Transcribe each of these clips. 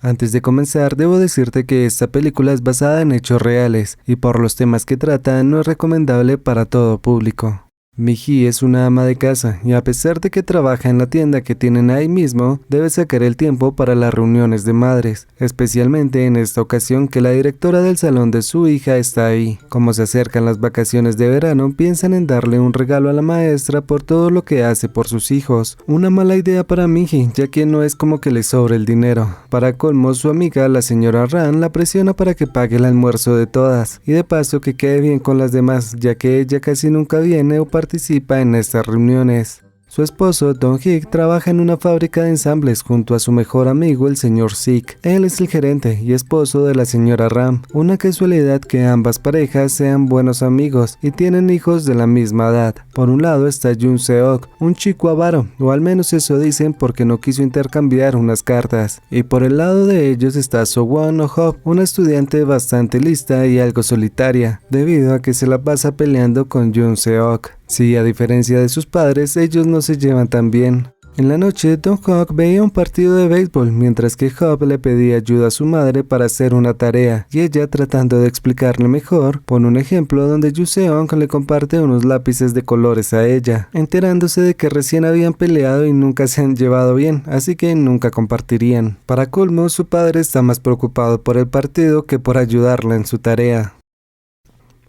Antes de comenzar, debo decirte que esta película es basada en hechos reales y por los temas que trata no es recomendable para todo público. Miji es una ama de casa y a pesar de que trabaja en la tienda que tienen ahí mismo, debe sacar el tiempo para las reuniones de madres, especialmente en esta ocasión que la directora del salón de su hija está ahí. Como se acercan las vacaciones de verano, piensan en darle un regalo a la maestra por todo lo que hace por sus hijos. Una mala idea para Miji, ya que no es como que le sobre el dinero. Para colmo, su amiga, la señora Ran, la presiona para que pague el almuerzo de todas y de paso que quede bien con las demás, ya que ella casi nunca viene o participa en estas reuniones. Su esposo, Don Hick, trabaja en una fábrica de ensambles junto a su mejor amigo, el señor Sick. Él es el gerente y esposo de la señora Ram. Una casualidad que ambas parejas sean buenos amigos y tienen hijos de la misma edad. Por un lado está Jun Seok, un chico avaro, o al menos eso dicen porque no quiso intercambiar unas cartas. Y por el lado de ellos está So-won Oh-hop, una estudiante bastante lista y algo solitaria, debido a que se la pasa peleando con Jun Seok. Sí, a diferencia de sus padres, ellos no se llevan tan bien. En la noche, Don Hawk veía un partido de béisbol, mientras que Hop le pedía ayuda a su madre para hacer una tarea, y ella, tratando de explicarle mejor, pone un ejemplo donde Yuseong le comparte unos lápices de colores a ella, enterándose de que recién habían peleado y nunca se han llevado bien, así que nunca compartirían. Para colmo, su padre está más preocupado por el partido que por ayudarla en su tarea.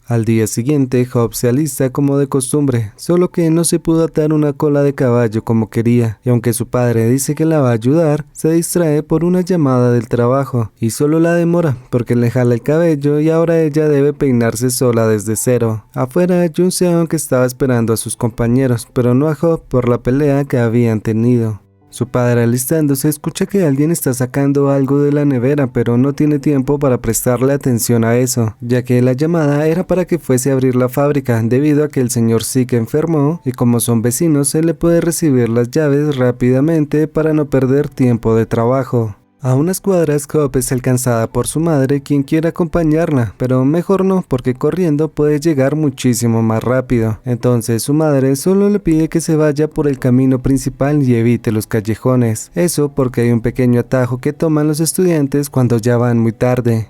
Al día siguiente, Hop se alista como de costumbre, solo que no se pudo atar una cola de caballo como quería, y aunque su padre dice que la va a ayudar, se distrae por una llamada del trabajo, y solo la demora, porque le jala el cabello y ahora ella debe peinarse sola desde cero. Afuera, Jun Seong estaba esperando a sus compañeros, pero no a Hop por la pelea que habían tenido. Su padre, alistándose, escucha que alguien está sacando algo de la nevera, pero no tiene tiempo para prestarle atención a eso, ya que la llamada era para que fuese a abrir la fábrica, debido a que el señor Sick enfermó, y como son vecinos, él le puede recibir las llaves rápidamente para no perder tiempo de trabajo. A unas cuadras, Hop es alcanzada por su madre, quien quiere acompañarla, pero mejor no, porque corriendo puede llegar muchísimo más rápido. Entonces su madre solo le pide que se vaya por el camino principal y evite los callejones. Eso porque hay un pequeño atajo que toman los estudiantes cuando ya van muy tarde.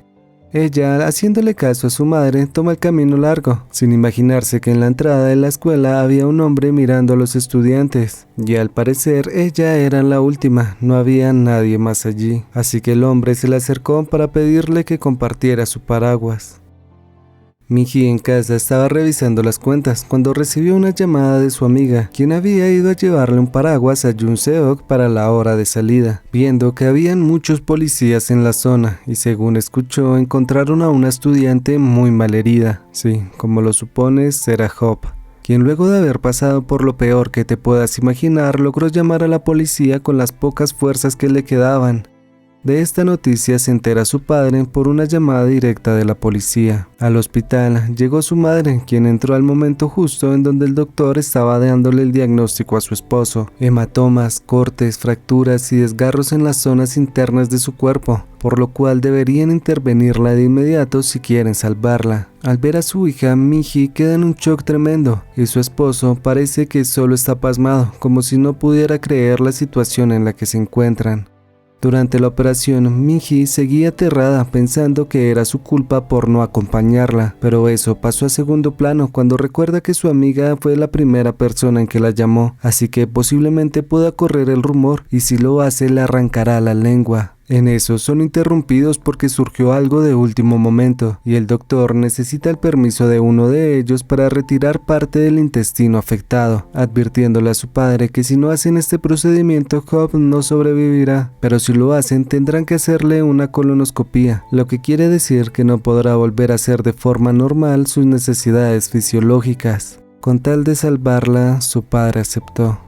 Ella, haciéndole caso a su madre, toma el camino largo, sin imaginarse que en la entrada de la escuela había un hombre mirando a los estudiantes, y al parecer ella era la última, no había nadie más allí, así que el hombre se le acercó para pedirle que compartiera su paraguas. Miji en casa estaba revisando las cuentas cuando recibió una llamada de su amiga, quien había ido a llevarle un paraguas a Jun Seok para la hora de salida, viendo que habían muchos policías en la zona y según escuchó encontraron a una estudiante muy malherida. Sí, como lo supones, era Hop, quien luego de haber pasado por lo peor que te puedas imaginar logró llamar a la policía con las pocas fuerzas que le quedaban. De esta noticia se entera su padre por una llamada directa de la policía. Al hospital llegó su madre, quien entró al momento justo en donde el doctor estaba dándole el diagnóstico a su esposo: hematomas, cortes, fracturas y desgarros en las zonas internas de su cuerpo, por lo cual deberían intervenirla de inmediato si quieren salvarla. Al ver a su hija, Miji queda en un shock tremendo y su esposo parece que solo está pasmado, como si no pudiera creer la situación en la que se encuentran. Durante la operación, Miji seguía aterrada pensando que era su culpa por no acompañarla, pero eso pasó a segundo plano cuando recuerda que su amiga fue la primera persona en que la llamó, así que posiblemente pueda correr el rumor y si lo hace le arrancará la lengua. En eso son interrumpidos porque surgió algo de último momento y el doctor necesita el permiso de uno de ellos para retirar parte del intestino afectado, advirtiéndole a su padre que si no hacen este procedimiento Hop no sobrevivirá, pero si lo hacen tendrán que hacerle una colonoscopía, lo que quiere decir que no podrá volver a hacer de forma normal sus necesidades fisiológicas. Con tal de salvarla, su padre aceptó.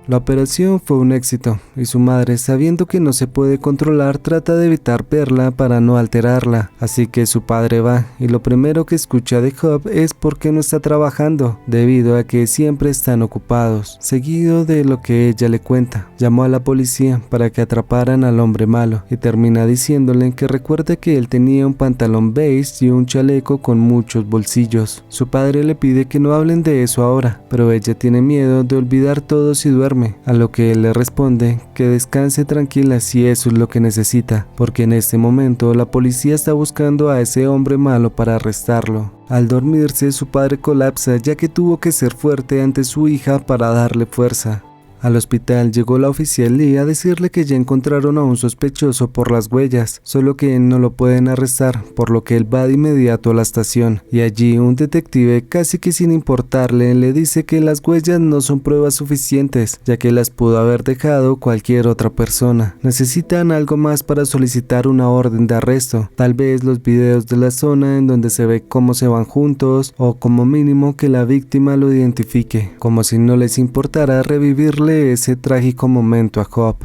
La operación fue un éxito y su madre, sabiendo que no se puede controlar, trata de evitar verla para no alterarla, así que su padre va y lo primero que escucha de Hop es por qué no está trabajando, debido a que siempre están ocupados. Seguido de lo que ella le cuenta, llamó a la policía para que atraparan al hombre malo y termina diciéndole que recuerde que él tenía un pantalón beige y un chaleco con muchos bolsillos. Su padre le pide que no hablen de eso ahora, pero ella tiene miedo de olvidar todo si duerme, duerme, a lo que él le responde que descanse tranquila si eso es lo que necesita, porque en este momento la policía está buscando a ese hombre malo para arrestarlo. Al dormirse, su padre colapsa ya que tuvo que ser fuerte ante su hija para darle fuerza. Al hospital llegó la oficial Lee a decirle que ya encontraron a un sospechoso por las huellas, solo que no lo pueden arrestar, por lo que él va de inmediato a la estación, y allí un detective, casi que sin importarle, le dice que las huellas no son pruebas suficientes, ya que las pudo haber dejado cualquier otra persona. Necesitan algo más para solicitar una orden de arresto, tal vez los videos de la zona en donde se ve cómo se van juntos, o como mínimo que la víctima lo identifique, como si no les importara revivirle ese trágico momento a Job.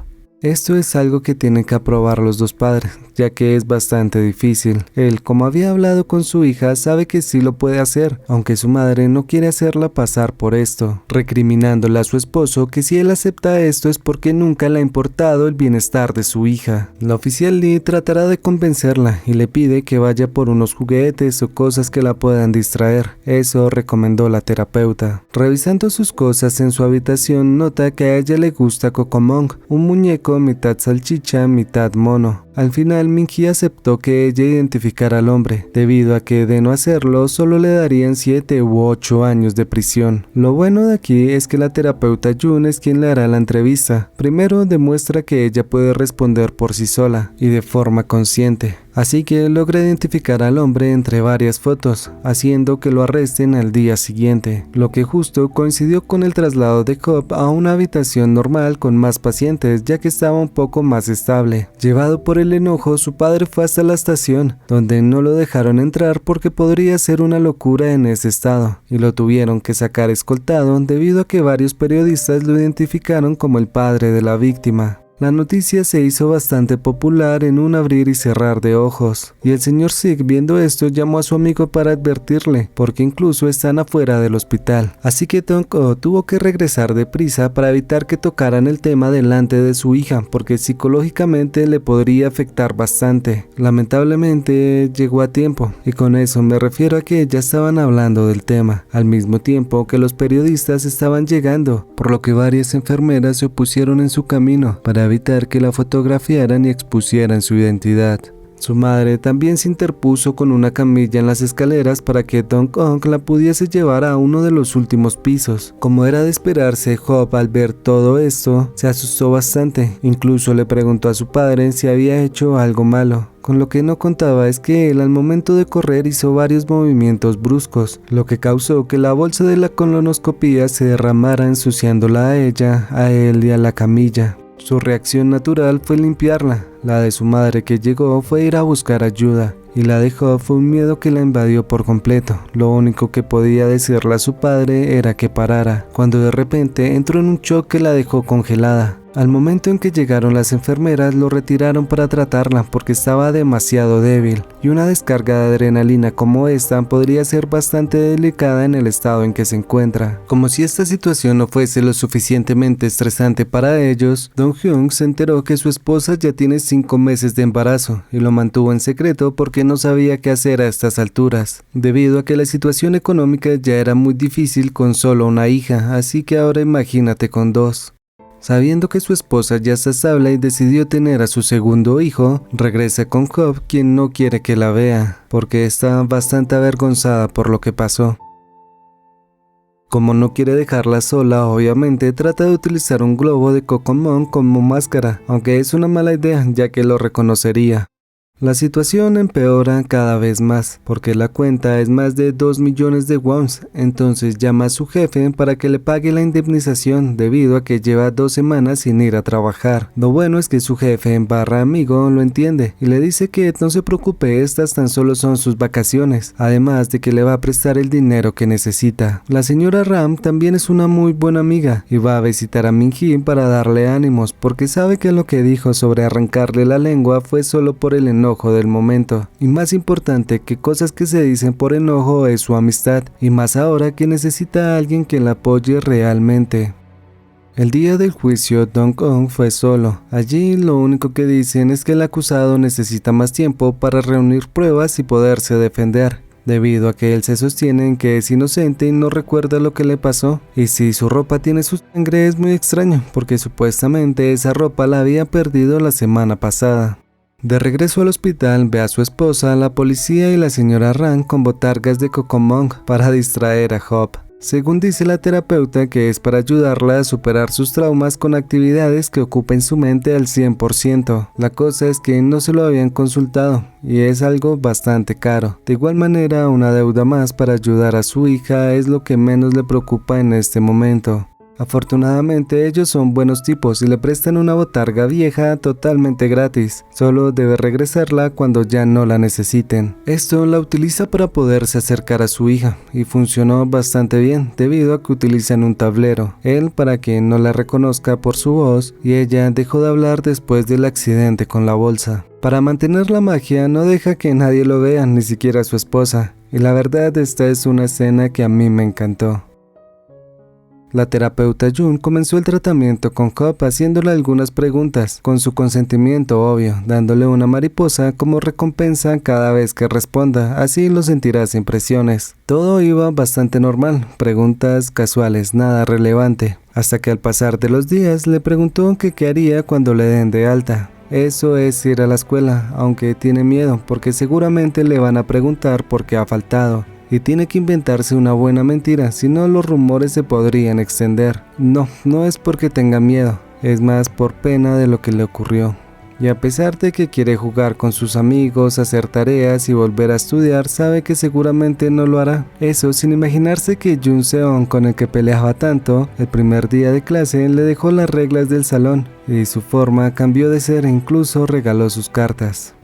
Esto es algo que tienen que aprobar los dos padres, ya que es bastante difícil. Él, como había hablado con su hija, sabe que sí lo puede hacer, aunque su madre no quiere hacerla pasar por esto, recriminándole a su esposo que si él acepta esto es porque nunca le ha importado el bienestar de su hija. La oficial Lee tratará de convencerla y le pide que vaya por unos juguetes o cosas que la puedan distraer. Eso recomendó la terapeuta. Revisando sus cosas en su habitación, nota que a ella le gusta Cocomong, un muñeco mitad salchicha, mitad mono. Al final, Min-hee aceptó que ella identificara al hombre, debido a que de no hacerlo solo le darían 7 u 8 años de prisión. Lo bueno de aquí es que la terapeuta Jun es quien le hará la entrevista. Primero demuestra que ella puede responder por sí sola y de forma consciente. Así que logra identificar al hombre entre varias fotos, haciendo que lo arresten al día siguiente, lo que justo coincidió con el traslado de Job a una habitación normal con más pacientes, ya que estaba un poco más estable. Llevado por el enojo, su padre fue hasta la estación, donde no lo dejaron entrar porque podría ser una locura en ese estado, y lo tuvieron que sacar escoltado debido a que varios periodistas lo identificaron como el padre de la víctima. La noticia se hizo bastante popular en un abrir y cerrar de ojos, y el señor Sig, viendo esto, llamó a su amigo para advertirle, porque incluso están afuera del hospital. Así que Dong-oh tuvo que regresar deprisa para evitar que tocaran el tema delante de su hija, porque psicológicamente le podría afectar bastante. Lamentablemente llegó a tiempo, y con eso me refiero a que ya estaban hablando del tema, al mismo tiempo que los periodistas estaban llegando, por lo que varias enfermeras se opusieron en su camino para evitar que la fotografiaran y expusieran su identidad. Su madre también se interpuso con una camilla en las escaleras para que Dong-oh la pudiese llevar a uno de los últimos pisos. Como era de esperarse, Job al ver todo esto se asustó bastante, incluso le preguntó a su padre si había hecho algo malo. Con lo que no contaba es que él al momento de correr hizo varios movimientos bruscos, lo que causó que la bolsa de la colonoscopía se derramara ensuciándola a ella, a él y a la camilla. Su reacción natural fue limpiarla. La de su madre que llegó fue ir a buscar ayuda, y la de Job fue un miedo que la invadió por completo. Lo único que podía decirle a su padre era que parara, cuando de repente entró en un shock que la dejó congelada. Al momento en que llegaron las enfermeras, lo retiraron para tratarla porque estaba demasiado débil, y una descarga de adrenalina como esta podría ser bastante delicada en el estado en que se encuentra. Como si esta situación no fuese lo suficientemente estresante para ellos, Dong-hyun se enteró que su esposa ya tiene 5 meses de embarazo, y lo mantuvo en secreto porque no sabía qué hacer a estas alturas, debido a que la situación económica ya era muy difícil con solo una hija, así que ahora imagínate con 2. Sabiendo que su esposa ya está estable y decidió tener a su segundo hijo, regresa con Job, quien no quiere que la vea, porque está bastante avergonzada por lo que pasó. Como no quiere dejarla sola, obviamente trata de utilizar un globo de Cocomong como máscara, aunque es una mala idea ya que lo reconocería. La situación empeora cada vez más, porque la cuenta es más de 2 millones de wons, entonces llama a su jefe para que le pague la indemnización debido a que lleva 2 semanas sin ir a trabajar. Lo bueno es que su jefe amigo lo entiende y le dice que no se preocupe, estas tan solo son sus vacaciones, además de que le va a prestar el dinero que necesita. La señora Ram también es una muy buena amiga y va a visitar a Min-hee para darle ánimos, porque sabe que lo que dijo sobre arrancarle la lengua fue solo por el enojo del momento, y más importante que cosas que se dicen por enojo es su amistad, y más ahora que necesita a alguien que la apoye realmente. El día del juicio, Dong-oh fue solo. Allí lo único que dicen es que el acusado necesita más tiempo para reunir pruebas y poderse defender. debido a que él se sostiene en que es inocente y no recuerda lo que le pasó. Y si su ropa tiene su sangre es muy extraño, porque supuestamente esa ropa la había perdido la semana pasada. De regreso al hospital ve a su esposa, la policía y la señora Rand con botargas de Cocomong para distraer a Hope. Según dice la terapeuta, que es para ayudarla a superar sus traumas con actividades que ocupen su mente al 100%. La cosa es que no se lo habían consultado y es algo bastante caro. De igual manera, una deuda más para ayudar a su hija es lo que menos le preocupa en este momento. Afortunadamente ellos son buenos tipos y le prestan una botarga vieja totalmente gratis, solo debe regresarla cuando ya no la necesiten. Esto la utiliza para poderse acercar a su hija y funcionó bastante bien debido a que utilizan un tablero, él para que no la reconozca por su voz y ella dejó de hablar después del accidente con la bolsa. Para mantener la magia no deja que nadie lo vea, ni siquiera su esposa, y la verdad esta es una escena que a mí me encantó. La terapeuta June comenzó el tratamiento con Hope haciéndole algunas preguntas, con su consentimiento obvio, dándole una mariposa como recompensa cada vez que responda, así lo sentirá sin presiones. Todo iba bastante normal, preguntas casuales, nada relevante, hasta que al pasar de los días le preguntó que qué haría cuando le den de alta. Eso es ir a la escuela, aunque tiene miedo porque seguramente le van a preguntar por qué ha faltado. Y tiene que inventarse una buena mentira, si no los rumores se podrían extender. No es porque tenga miedo, es más por pena de lo que le ocurrió. Y a pesar de que quiere jugar con sus amigos, hacer tareas y volver a estudiar, sabe que seguramente no lo hará. Eso sin imaginarse que Jun Seon, con el que peleaba tanto, el primer día de clase le dejó las reglas del salón y su forma cambió de ser e incluso regaló sus cartas.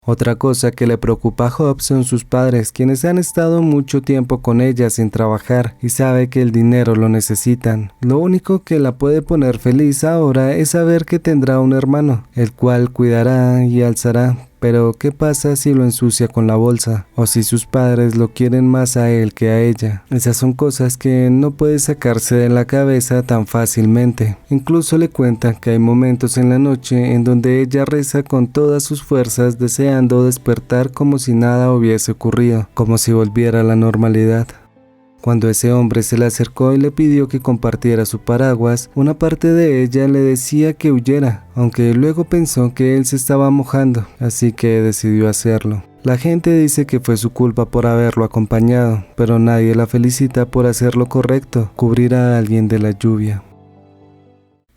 Otra cosa que le preocupa a Hope son sus padres, quienes han estado mucho tiempo con ella sin trabajar y sabe que el dinero lo necesitan. Lo único que la puede poner feliz ahora es saber que tendrá un hermano, el cual cuidará y alzará. Pero ¿qué pasa si lo ensucia con la bolsa? O si sus padres lo quieren más a él que a ella. Esas son cosas que no puede sacarse de la cabeza tan fácilmente. Incluso le cuenta que hay momentos en la noche en donde ella reza con todas sus fuerzas deseando despertar como si nada hubiese ocurrido, como si volviera a la normalidad. Cuando ese hombre se le acercó y le pidió que compartiera su paraguas, una parte de ella le decía que huyera, aunque luego pensó que él se estaba mojando, así que decidió hacerlo. La gente dice que fue su culpa por haberlo acompañado, pero nadie la felicita por hacer lo correcto, cubrir a alguien de la lluvia.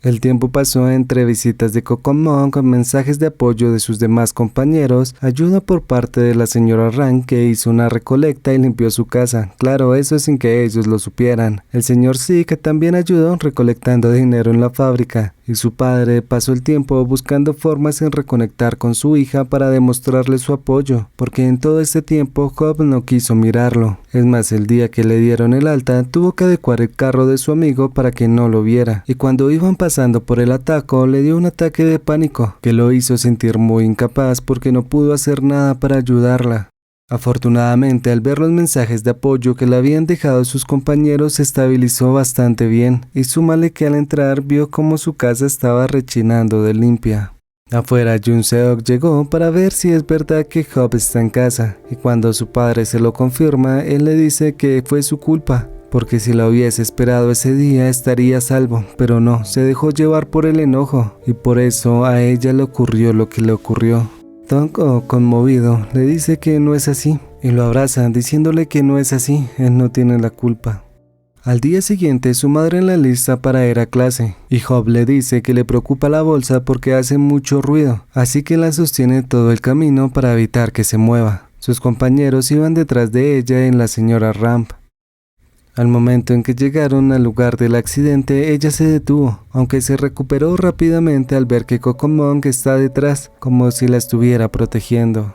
El tiempo pasó entre visitas de Cocomong, mensajes de apoyo de sus demás compañeros, ayuda por parte de la señora Rand que hizo una recolecta y limpió su casa. Claro, eso sin que ellos lo supieran. El señor Sik también ayudó recolectando dinero en la fábrica. Y su padre pasó el tiempo buscando formas en reconectar con su hija para demostrarle su apoyo, porque en todo este tiempo Hope no quiso mirarlo. Es más, el día que le dieron el alta, tuvo que adecuar el carro de su amigo para que no lo viera, y cuando iban pasando por el ataco, le dio un ataque de pánico, que lo hizo sentir muy incapaz porque no pudo hacer nada para ayudarla. Afortunadamente, al ver los mensajes de apoyo que le habían dejado sus compañeros, se estabilizó bastante bien, y súmale que al entrar vio como su casa estaba rechinando de limpia. Afuera, Jun Seok llegó para ver si es verdad que Hope está en casa, y cuando su padre se lo confirma, él le dice que fue su culpa, porque si la hubiese esperado ese día estaría a salvo, pero no, se dejó llevar por el enojo, y por eso a ella le ocurrió lo que le ocurrió. Tonko, conmovido, le dice que no es así, y lo abraza diciéndole que no es así, él no tiene la culpa. Al día siguiente, su madre en la lista para ir a clase, y Hope le dice que le preocupa la bolsa porque hace mucho ruido, así que la sostiene todo el camino para evitar que se mueva. Sus compañeros iban detrás de ella en la señora Ramp. Al momento en que llegaron al lugar del accidente, ella se detuvo, aunque se recuperó rápidamente al ver que Cocomong está detrás, como si la estuviera protegiendo.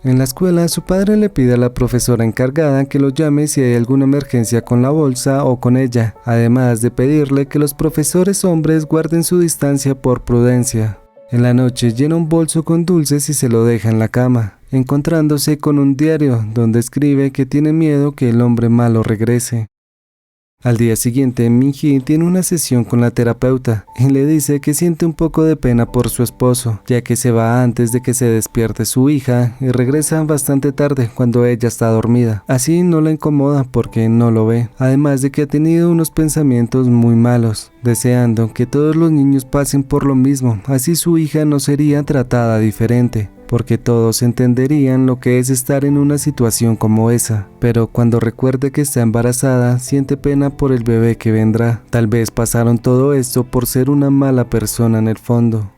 En la escuela, su padre le pide a la profesora encargada que lo llame si hay alguna emergencia con la bolsa o con ella, además de pedirle que los profesores hombres guarden su distancia por prudencia. En la noche llena un bolso con dulces y se lo deja en la cama, encontrándose con un diario donde escribe que tiene miedo que el hombre malo regrese. Al día siguiente, Min-hee tiene una sesión con la terapeuta y le dice que siente un poco de pena por su esposo, ya que se va antes de que se despierte su hija y regresa bastante tarde cuando ella está dormida. Así no la incomoda porque no lo ve, además de que ha tenido unos pensamientos muy malos, deseando que todos los niños pasen por lo mismo, así su hija no sería tratada diferente, porque todos entenderían lo que es estar en una situación como esa. Pero cuando recuerde que está embarazada, siente pena por el bebé que vendrá. Tal vez pasaron todo esto por ser una mala persona en el fondo.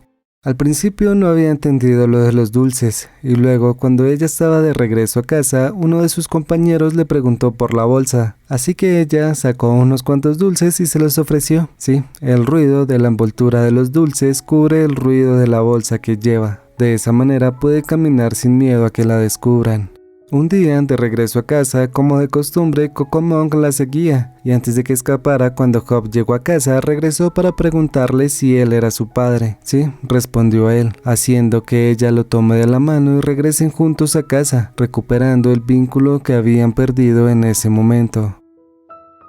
Al principio no había entendido lo de los dulces, y luego cuando ella estaba de regreso a casa, uno de sus compañeros le preguntó por la bolsa, así que ella sacó unos cuantos dulces y se los ofreció. Sí, el ruido de la envoltura de los dulces cubre el ruido de la bolsa que lleva. De esa manera puede caminar sin miedo a que la descubran. Un día, de regreso a casa, como de costumbre, Coco-Monk la seguía, y antes de que escapara, cuando Hop llegó a casa, regresó para preguntarle si él era su padre. Sí, respondió él, haciendo que ella lo tome de la mano y regresen juntos a casa, recuperando el vínculo que habían perdido en ese momento.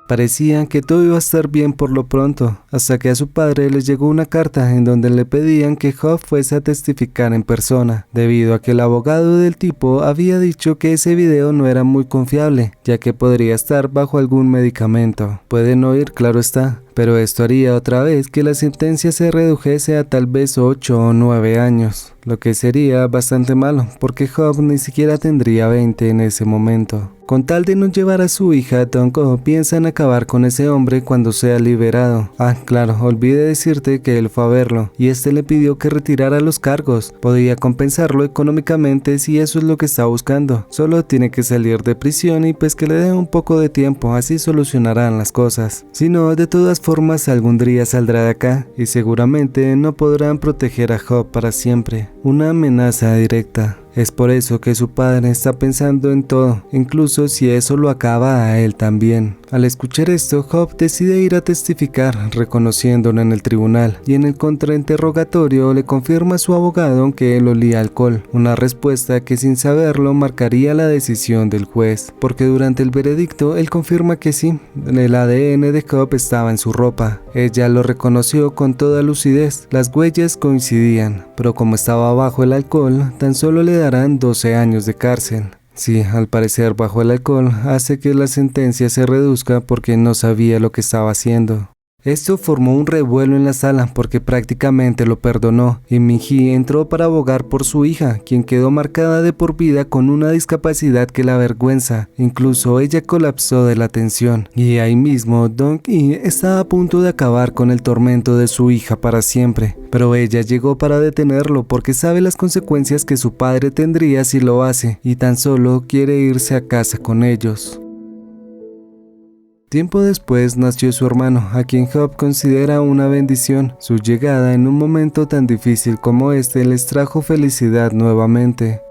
Parecía que todo iba a estar bien por lo pronto, hasta que a su padre les llegó una carta en donde le pedían que Hop fuese a testificar en persona, debido a que el abogado del tipo había dicho que ese video no era muy confiable, ya que podría estar bajo algún medicamento. Pueden oír, claro está, pero esto haría otra vez que la sentencia se redujese a tal vez 8 o 9 años, lo que sería bastante malo, porque Hop ni siquiera tendría 20 en ese momento. Con tal de no llevar a su hija a Tonko, piensan acabar con ese hombre cuando sea liberado. Ah, claro, olvidé decirte que él fue a verlo, y este le pidió que retirara los cargos. Podía compensarlo económicamente si eso es lo que está buscando. Solo tiene que salir de prisión y pues que le dé un poco de tiempo, así solucionarán las cosas. Si no, de todas formas algún día saldrá de acá, y seguramente no podrán proteger a Hop para siempre. Una amenaza directa. Es por eso que su padre está pensando en todo, incluso si eso lo acaba a él también. Al escuchar esto, Hop decide ir a testificar, reconociéndolo en el tribunal, y en el contrainterrogatorio le confirma a su abogado que él olía alcohol, una respuesta que sin saberlo marcaría la decisión del juez, porque durante el veredicto él confirma que sí, el ADN de Hop estaba en su ropa. Ella lo reconoció con toda lucidez, las huellas coincidían, pero como estaba bajo el alcohol, tan solo le darán 12 años de cárcel. Sí, al parecer bajo el alcohol hace que la sentencia se reduzca porque no sabía lo que estaba haciendo. Esto formó un revuelo en la sala porque prácticamente lo perdonó y Min-hee entró para abogar por su hija, quien quedó marcada de por vida con una discapacidad que la avergüenza. Incluso ella colapsó de la tensión y ahí mismo Dong-hee estaba a punto de acabar con el tormento de su hija para siempre. Pero ella llegó para detenerlo porque sabe las consecuencias que su padre tendría si lo hace y tan solo quiere irse a casa con ellos. Tiempo después nació su hermano, a quien Hop considera una bendición. Su llegada en un momento tan difícil como este les trajo felicidad nuevamente.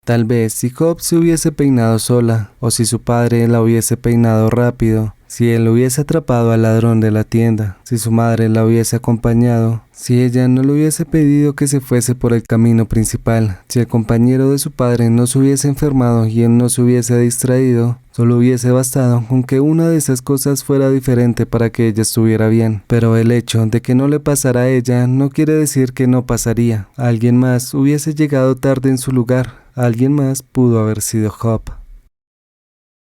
Tal vez si Hop se hubiese peinado sola, o si su padre la hubiese peinado rápido, si él hubiese atrapado al ladrón de la tienda, si su madre la hubiese acompañado, si ella no le hubiese pedido que se fuese por el camino principal, si el compañero de su padre no se hubiese enfermado y él no se hubiese distraído, solo hubiese bastado con que una de esas cosas fuera diferente para que ella estuviera bien. Pero el hecho de que no le pasara a ella no quiere decir que no pasaría. Alguien más hubiese llegado tarde en su lugar. Alguien más pudo haber sido Hop.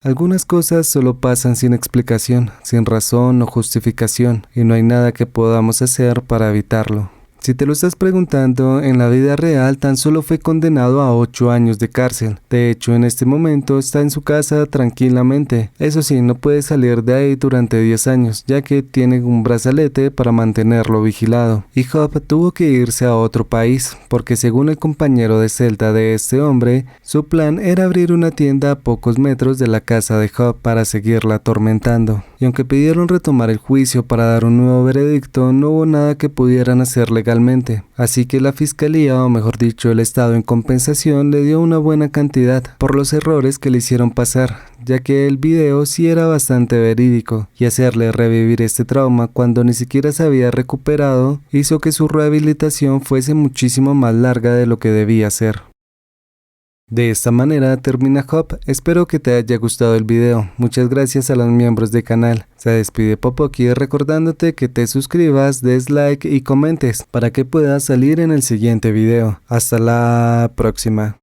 Algunas cosas solo pasan sin explicación, sin razón o justificación, y no hay nada que podamos hacer para evitarlo. Si te lo estás preguntando, en la vida real tan solo fue condenado a 8 años de cárcel. De hecho, en este momento está en su casa tranquilamente. Eso sí, no puede salir de ahí durante 10 años, ya que tiene un brazalete para mantenerlo vigilado. Y Hop tuvo que irse a otro país, porque según el compañero de celda de este hombre, su plan era abrir una tienda a pocos metros de la casa de Hop para seguirla atormentando. Y aunque pidieron retomar el juicio para dar un nuevo veredicto, no hubo nada que pudieran hacer legalmente. Así que la fiscalía, o mejor dicho el Estado en compensación, le dio una buena cantidad por los errores que le hicieron pasar, ya que el video sí era bastante verídico, y hacerle revivir este trauma cuando ni siquiera se había recuperado hizo que su rehabilitación fuese muchísimo más larga de lo que debía ser. De esta manera termina Hop. Espero que te haya gustado el video. Muchas gracias a los miembros del canal. Se despide Popoki recordándote que te suscribas, des like y comentes para que puedas salir en el siguiente video. Hasta la próxima.